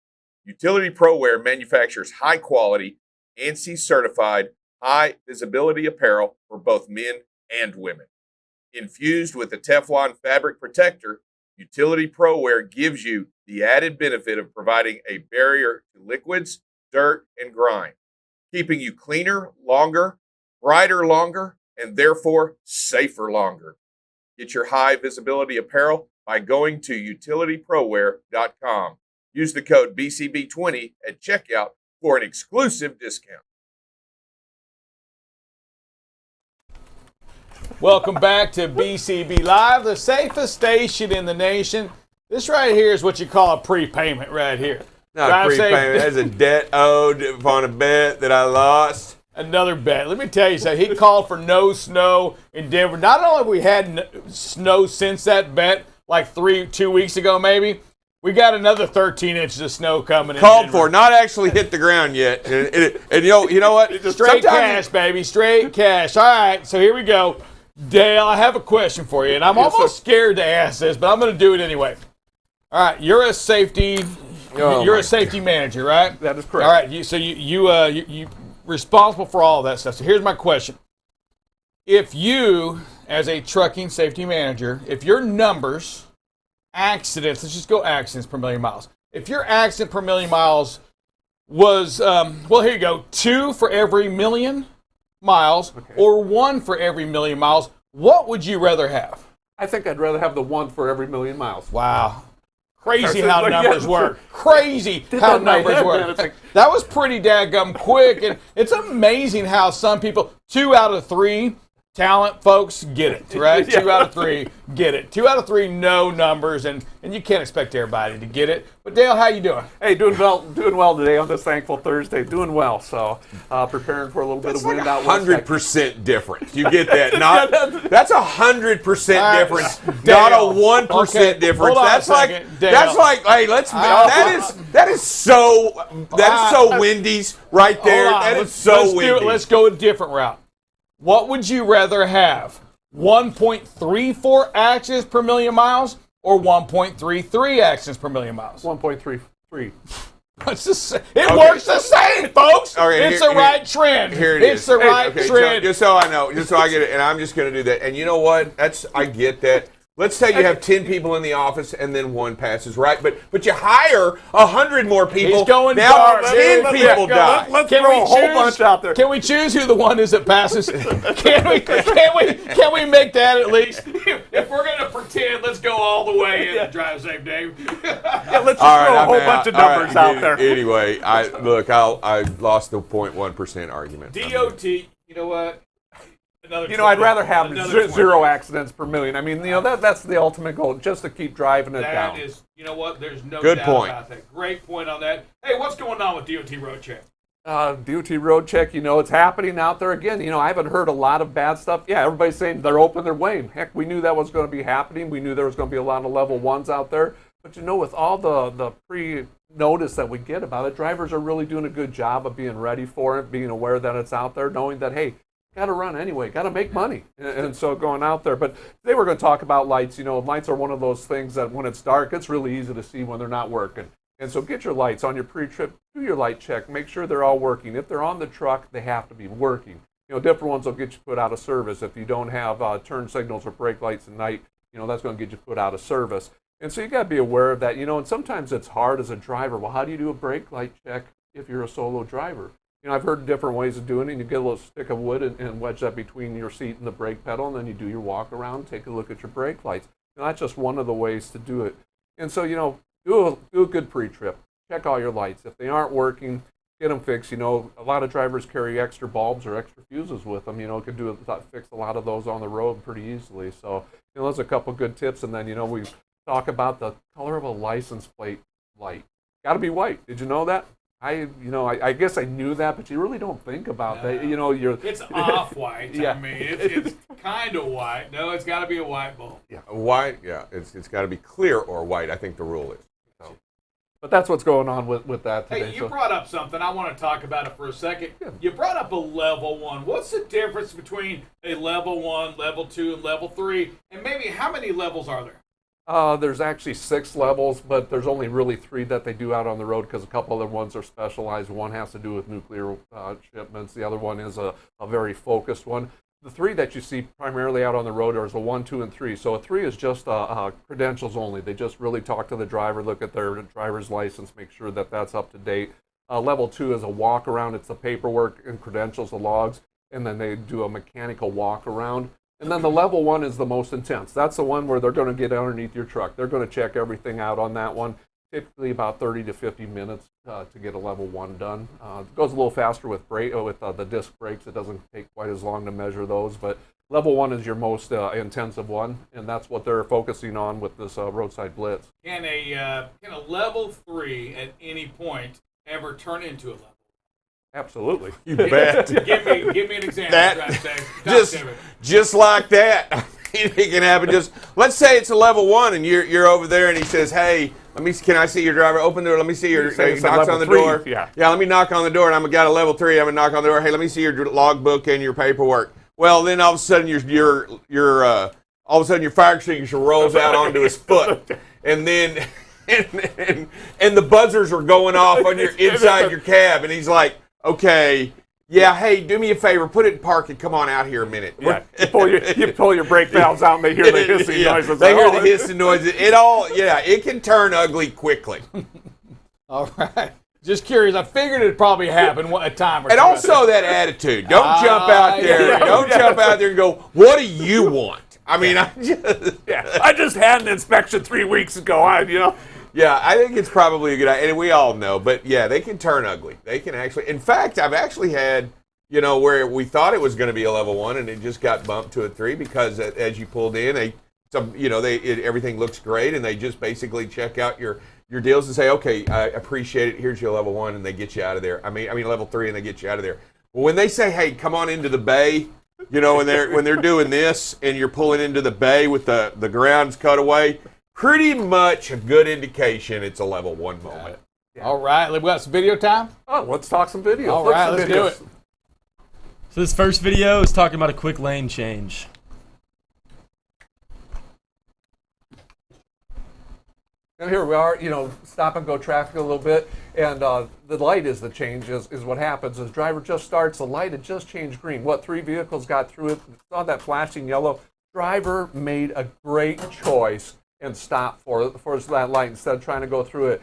B: Utility ProWear manufactures high-quality, ANSI-certified, high-visibility apparel for both men and women. Infused with the Teflon fabric protector, Utility ProWear gives you the added benefit of providing a barrier to liquids, dirt, and grime, keeping you cleaner longer, brighter longer, and therefore safer longer. Get your high-visibility apparel by going to utilityproware.com. Use the code BCB20 at checkout for an exclusive discount.
A: Welcome back to BCB Live, the safest station in the nation. This right here is what you call a prepayment right here.
B: Not a prepayment. That's a debt owed upon a bet that I lost.
A: Another bet. Let me tell you something. He called for no snow in Denver. Not only have we had snow since that bet, like 2 weeks ago maybe, we got another 13 inches of snow coming in.
B: Called for, not actually hit the ground yet. And you know what?
A: Straight cash, baby. Straight cash. All right, so here we go. Dale, I have a question for you, and I'm almost scared to ask this, but I'm going to do it anyway. All right, you're a safety manager, right?
D: That is correct.
A: All right, you responsible for all of that stuff. So here's my question. If you, as a trucking safety manager, if your numbers, accidents, let's just go accidents per million miles. If your accident per million miles was, well, here you go, 2 for every million miles, okay, or 1 for every million miles, what would you rather have?
D: I think I'd rather have the 1 for every million miles.
A: Wow. Crazy how numbers work. Crazy how numbers work. That was pretty daggum quick. And it's amazing how some people, 2 out of 3 talent folks get it, right? Yeah. 2 out of 3 get it. 2 out of 3 no numbers, and you can't expect everybody to get it. But Dale, how you doing?
D: Hey, doing well today on this Thankful Thursday. Doing well. So preparing for a little bit of wind out west.
B: 100% difference. You get that? That's 100% difference. Not a 1% difference. That's like hey, that is so Wendy's right there. That is so windy.
A: Let's go a different route. What would you rather have? 1.34 accidents per million miles or 1.33 accidents per million miles?
D: 1.33.
A: It works the same, folks. Okay, it's the right trend.
B: Here it is.
A: It's the right trend.
B: Just so I know, just so I get it, and I'm just going to do that. And you know what? I get that. Let's say you have 10 people in the office and then 1 passes, right? But you hire 100 more people.
A: He's going
B: now
A: dark.
B: 10 people die.
D: Let's throw a whole bunch out there.
A: Can we choose who the one is that passes? Can we make that at least? If we're going to pretend, let's go all the way and drive safe, Dave.
D: Yeah, let's just throw a whole bunch of numbers out there.
B: Anyway, I lost the 0.1% argument.
A: DOT. You know what?
D: I'd rather have zero accidents per million. I mean, that's the ultimate goal, just to keep driving it down.
A: That is, you know what? There's no
B: Good
A: doubt
B: point.
A: about that. Great point on that. Hey, what's going on with DOT Road Check?
D: DOT Road Check, it's happening out there again. I haven't heard a lot of bad stuff. Yeah, everybody's saying they're open, they're waiting. Heck, we knew that was going to be happening. We knew there was going to be a lot of level ones out there. But with all the pre-notice that we get about it, drivers are really doing a good job of being ready for it, being aware that it's out there, knowing that, hey, got to run anyway, got to make money. And so going out there. But today we're going to talk about lights. Lights are one of those things that when it's dark, it's really easy to see when they're not working. And so get your lights on your pre-trip, do your light check, make sure they're all working. If they're on the truck, they have to be working. Different ones will get you put out of service. If you don't have turn signals or brake lights at night, that's going to get you put out of service. And so you got to be aware of that, and sometimes it's hard as a driver. Well, how do you do a brake light check if you're a solo driver? I've heard different ways of doing it. You get a little stick of wood and wedge that between your seat and the brake pedal, and then you do your walk around, take a look at your brake lights. That's just one of the ways to do it. And so, do a good pre-trip. Check all your lights. If they aren't working, get them fixed. A lot of drivers carry extra bulbs or extra fuses with them. Could fix a lot of those on the road pretty easily. So, those are a couple good tips. And then, we talk about the color of a license plate light. Got to be white. Did you know that? I guess I knew that, but you really don't think about that.
A: It's off-white.
D: Yeah.
A: I mean, it's kind of white. No, it's got to be a white bulb.
B: Yeah. White, yeah. It's got to be clear or white, I think the rule is. So.
D: But that's what's going on with that today.
A: Hey, you brought up something. I want to talk about it for a second. Yeah. You brought up a level 1. What's the difference between a level 1, level 2, and level 3? And maybe how many levels are there?
D: There's actually 6 levels, but there's only really 3 that they do out on the road because a couple other ones are specialized. One has to do with nuclear shipments. The other one is a very focused one. The 3 that you see primarily out on the road are a 1, 2, and 3. So a 3 is just credentials only. They just really talk to the driver, look at their driver's license, make sure that that's up to date. Level 2 is a walk around. It's the paperwork and credentials, the logs, and then they do a mechanical walk around. And then the level 1 is the most intense. That's the one where they're going to get underneath your truck. They're going to check everything out on that one. Typically about 30 to 50 minutes to get a level 1 done. It goes a little faster with the disc brakes. It doesn't take quite as long to measure those. But level 1 is your most intensive one, and that's what they're focusing on with this roadside blitz.
A: Can a level 3 at any point ever turn into a level?
D: Absolutely.
B: You bet.
A: give me an example.
B: Just like that. It can happen. Let's say it's a level 1 and you're over there and he says, "Hey, can I see your driver? Open the door. Let me see your." He knocks on the door.
D: Yeah.
B: Let me knock on the door, and I'm got a level 3. I'm gonna knock on the door. Hey, let me see your logbook and your paperwork. Well, then all of a sudden your fire extinguisher rolls out onto his foot, and then and the buzzers are going off on your inside your cab, and he's like, "Okay, yeah, hey, do me a favor, put it in park and come on out here a minute."
D: Yeah, you pull your brake valves out and they hear the hissing noises.
B: They hear the hissing noises. It can turn ugly quickly.
A: All right. Just curious. I figured it'd probly happen a time or two.
B: And also that attitude. Don't jump out there. Don't jump out there and go, "What do you want?" I mean,
D: I just had an inspection 3 weeks ago.
B: Yeah, I think it's probably a good idea, and we all know, but yeah, they can turn ugly. They can actually, in fact, I've actually had, where we thought it was going to be a level 1 and it just got bumped to a 3 because as you pulled in, everything looks great and they just basically check out your deals and say, "Okay, I appreciate it. Here's your level 1," and they get you out of there. I mean level 3 and they get you out of there. Well, when they say, "Hey, come on into the bay," when they're doing this and you're pulling into the bay with the grounds cut away, pretty much a good indication it's a level 1 moment.
A: Yeah. All right, we got some video time?
D: Oh, let's talk some video.
A: All right, let's do it.
C: So this first video is talking about a quick lane change.
D: And here we are, stop and go traffic a little bit, and the light is the change, is what happens. As driver just starts, the light had just changed green. 3 vehicles got through it, saw that flashing yellow. Driver made a great choice and stop for that light instead of trying to go through it.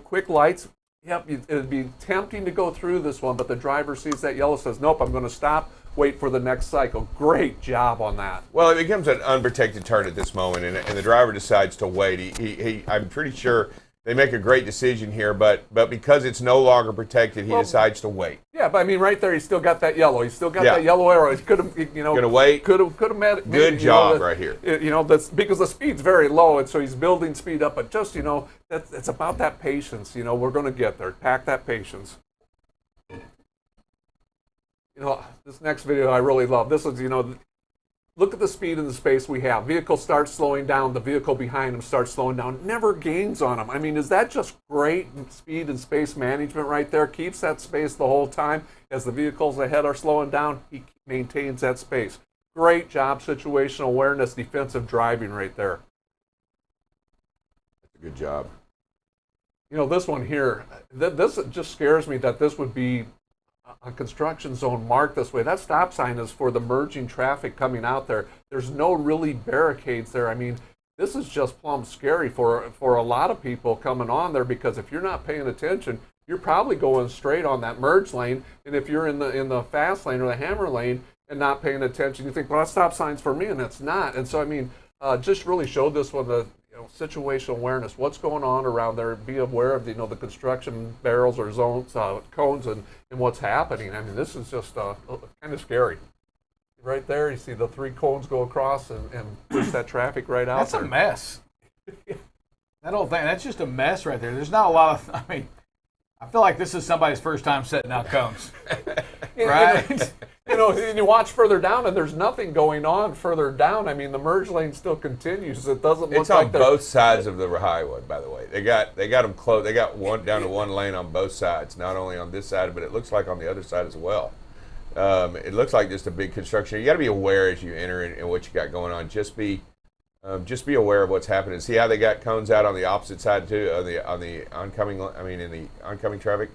D: Quick lights, yep, it'd be tempting to go through this one, but the driver sees that yellow, says, "Nope, I'm going to stop, wait for the next cycle." Great job on that.
B: Well, it becomes an unprotected turn at this moment, and the driver decides to wait. I'm pretty sure they make a great decision here, but because it's no longer protected, he decides to wait.
D: Yeah, but I mean, right there, he's still got that yellow. He's still got that yellow arrow. He could have,
B: gonna wait.
D: Could have made
B: Good job right here.
D: That's because the speed's very low, and so he's building speed up. But just it's about that patience. We're going to get there. Pack that patience. This next video I really love. This is, look at the speed and the space we have. Vehicle starts slowing down. The vehicle behind him starts slowing down. Never gains on him. I mean, is that just great speed and space management right there? Keeps that space the whole time. As the vehicles ahead are slowing down, he maintains that space. Great job, situational awareness, defensive driving right there.
B: That's a good job.
D: This one here, this just scares me that this would be a construction zone marked this way. That stop sign is for the merging traffic coming out there. There's no really barricades there. I mean, this is just plumb scary for a lot of people coming on there, because if you're not paying attention, you're probably going straight on that merge lane. And if you're in the fast lane or the hammer lane and not paying attention, you think, well, that stop sign's for me, and it's not. And so, I mean, just really showed this one the situational awareness. What's going on around there? Be aware of the construction barrels or zones, cones, and what's happening. I mean, this is just kind of scary. Right there, you see the 3 cones go across and push that traffic right out.
A: That's
D: there.
A: A mess. That whole thing, that's just a mess right there. There's not a lot of, I feel like this is somebody's first time setting out cones. Right?
D: And you watch further down, and there's nothing going on further down. I mean, the merge lane still continues. It doesn't look like
B: it's on both sides of the highway, by the way. They got them close. They got one down to one lane on both sides, not only on this side, but it looks like on the other side as well. It looks like just a big construction. You got to be aware as you enter and what you got going on. Just be aware of what's happening. See how they got cones out on the opposite side too, on the oncoming. In the oncoming traffic.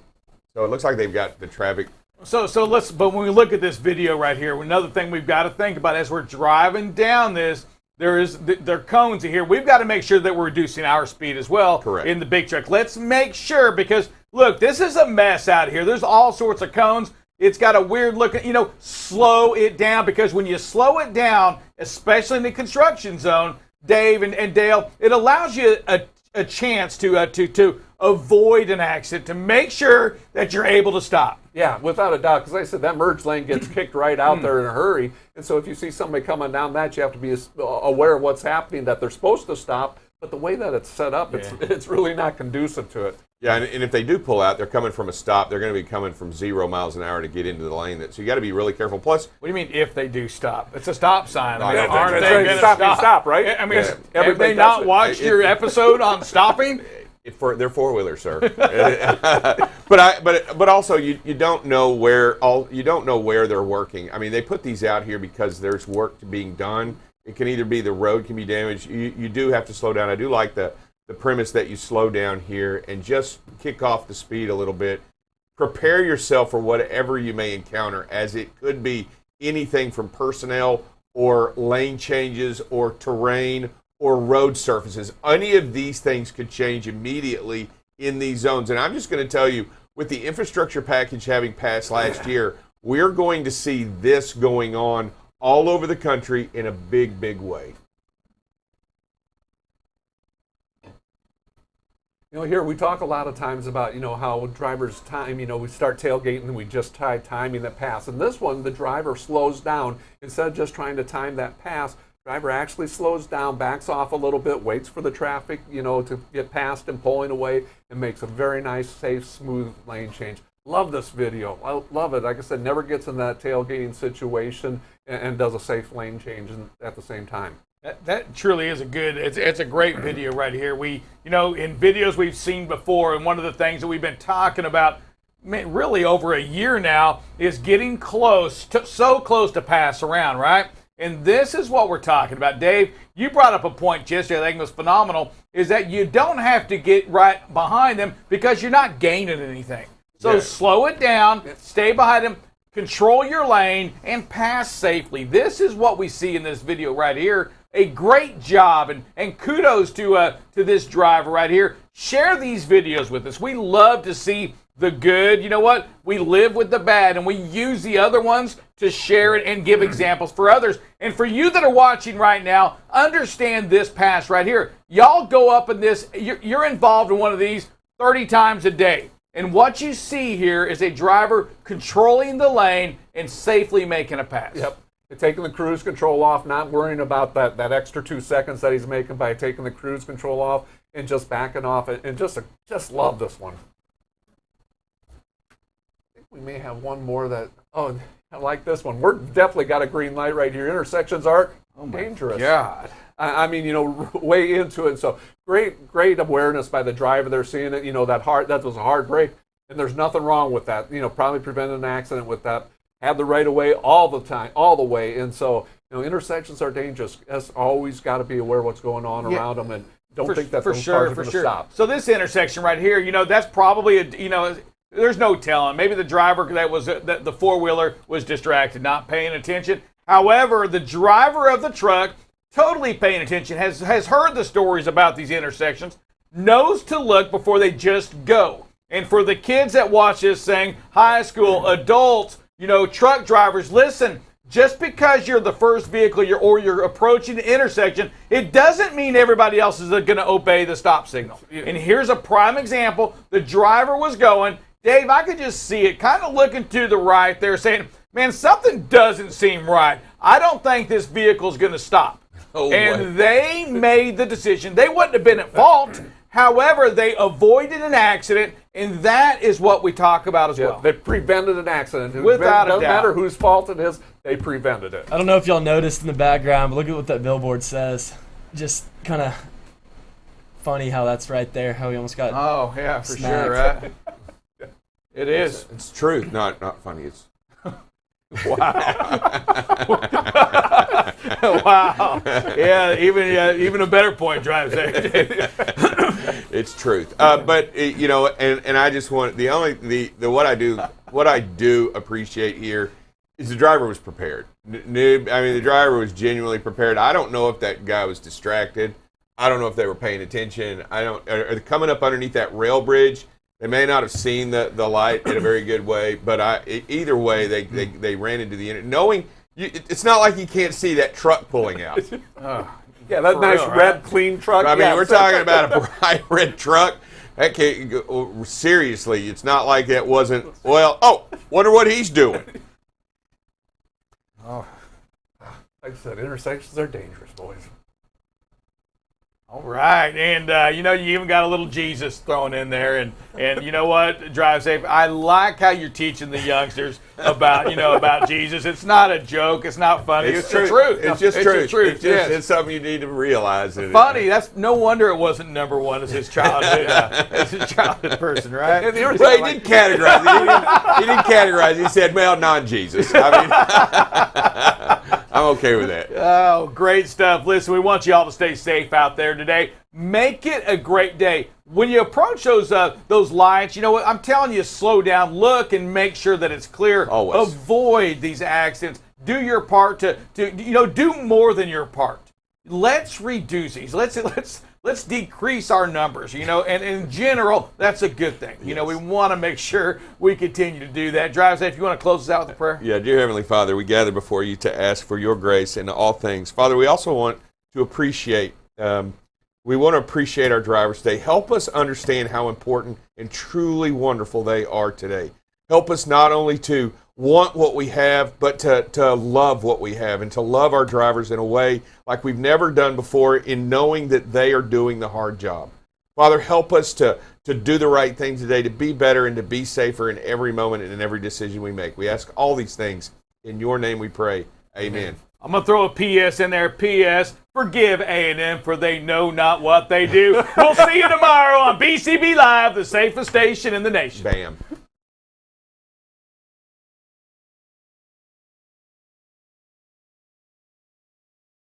B: So it looks like they've got the traffic.
A: So let's. But when we look at this video right here, another thing we've got to think about as we're driving down this, there are cones here. We've got to make sure that we're reducing our speed as well.
B: Correct.
A: In the big truck. Let's make sure, because look, this is a mess out here. There's all sorts of cones. It's got a weird look. Slow it down, because when you slow it down, especially in the construction zone, Dave and Dale, it allows you a chance to avoid an accident, to make sure that you're able to stop.
D: Yeah, without a doubt, because like I said, that merge lane gets kicked right out there in a hurry. And so if you see somebody coming down that, you have to be aware of what's happening, that they're supposed to stop. But the way that it's set up, it's really not conducive to it.
B: Yeah, and if they do pull out, they're coming from a stop. They're going to be coming from 0 miles an hour to get into the lane. So you got to be really careful. Plus,
A: what do you mean if they do stop? It's a stop sign.
D: Aren't they going to stop, right?
A: Have they not watched your episode on stopping?
B: They're four-wheelers, sir. but also you don't know where they're working. I mean, they put these out here because there's work being done. It can either be the road can be damaged. You do have to slow down. I do like the premise that you slow down here and just kick off the speed a little bit. Prepare yourself for whatever you may encounter, as it could be anything from personnel or lane changes or terrain or road surfaces. Any of these things could change immediately in these zones. And I'm just going to tell you, with the infrastructure package having passed last year, we're going to see this going on all over the country in a big, big way.
D: Here we talk a lot of times about, how drivers time, we start tailgating and we just try timing the pass. And this one, the driver slows down. Instead of just trying to time that pass, driver actually slows down, backs off a little bit, waits for the traffic, to get past and pulling away, and makes a very nice, safe, smooth lane change. Love this video. I love it. Like I said, never gets in that tailgating situation and does a safe lane change at the same time.
A: That truly is it's a great video right here. We, in videos we've seen before, and one of the things that we've been talking about really over a year now is getting so close to pass around, right? And this is what we're talking about. Dave, you brought up a point yesterday I think was phenomenal, is that you don't have to get right behind them because you're not gaining anything. So slow it down, stay behind them, control your lane, and pass safely. This is what we see in this video right here. A great job, and kudos to this driver right here. Share these videos with us. We love to see the good. You know what? We live with the bad, and we use the other ones to share it and give examples for others. And for you that are watching right now, understand this pass right here. Y'all go up in this, you're involved in one of these 30 times a day. And what you see here is a driver controlling the lane and safely making a pass.
D: Yep. Taking the cruise control off, not worrying about that extra 2 seconds that he's making by taking the cruise control off and just backing off. And just love this one. I think we may have one more that, oh, I like this one. We're definitely got a green light right here. Intersections are dangerous.
A: God.
D: I mean, way into it. So great awareness by the driver. They're seeing it, that was a hard break. And there's nothing wrong with that. Probably prevented an accident with that. Had the right of way all the time, all the way. And so, intersections are dangerous. That's always got to be aware of what's going on around them, and don't think that those cars are going to stop.
A: So this intersection right here, that's probably there's no telling. Maybe the driver the four-wheeler was distracted, not paying attention. However, the driver of the truck, totally paying attention, has heard the stories about these intersections, knows to look before they just go. And for the kids that watch this thing, high school, adults, truck drivers, listen, just because you're the first vehicle you're approaching the intersection, it doesn't mean everybody else is going to obey the stop signal. And here's a prime example. The driver was going, Dave, I could just see it, kind of looking to the right there saying, man, something doesn't seem right. I don't think this vehicle's going to stop. They made the decision. They wouldn't have been at fault. However, they avoided an accident, and that is what we talk about as well.
D: They prevented an accident.
A: Without a doubt.
D: Doesn't matter whose fault it is, they prevented it.
C: I don't know if y'all noticed in the background, but look at what that billboard says. Just kind of funny how that's right there, how we almost got
A: for
C: snagged.
A: sure, right? It is.
B: It's truth, not funny. It's
A: wow. Wow. Yeah, even a better point drives there.
B: It's truth. But and I just want what I do appreciate here is the driver was prepared. The driver was genuinely prepared. I don't know if that guy was distracted. I don't know if they were paying attention. Are they coming up underneath that rail bridge? They may not have seen the light in a very good way, but either way, they ran into the knowing it's not like you can't see that truck pulling out.
D: Yeah, that nice red, clean truck.
B: I mean, we're talking about a bright red truck. That can't go, seriously, it's not like that wasn't. Well, wonder what he's doing.
D: Oh, like I said, intersections are dangerous, boys.
A: All right, and you even got a little Jesus thrown in there, and you know what, drive safe. I like how you're teaching the youngsters about Jesus. It's not a joke. It's not funny. It's the truth.
B: It's just truth. It's something you need to realize.
A: Funny. That's no wonder it wasn't number one as his childhood person, right?
B: He didn't categorize it. He didn't categorize it. He said, "Well, non-Jesus." I'm okay with that.
A: Oh, great stuff. Listen, we want you all to stay safe out there today. Make it a great day. When you approach those lights, you know what? I'm telling you, slow down, look, and make sure that it's clear.
B: Always.
A: Avoid these accidents. Do your part to do more than your part. Let's reduce these. Let's decrease our numbers, and in general, that's a good thing.
B: Yes.
A: We want to make sure we continue to do that. Drive safe. You want to close us out with a prayer?
B: Yeah, dear Heavenly Father, we gather before you to ask for your grace in all things. Father, we also want to appreciate our drivers today. Help us understand how important and truly wonderful they are today. Help us not only to want what we have, but to love what we have and to love our drivers in a way like we've never done before, in knowing that they are doing the hard job. Father, help us to do the right thing today, to be better and to be safer in every moment and in every decision we make. We ask all these things in your name we pray. Amen.
A: I'm going to throw a P.S. in there. P.S. Forgive A&M, for they know not what they do. We'll see you tomorrow on BCB Live, the safest station in the nation.
B: Bam.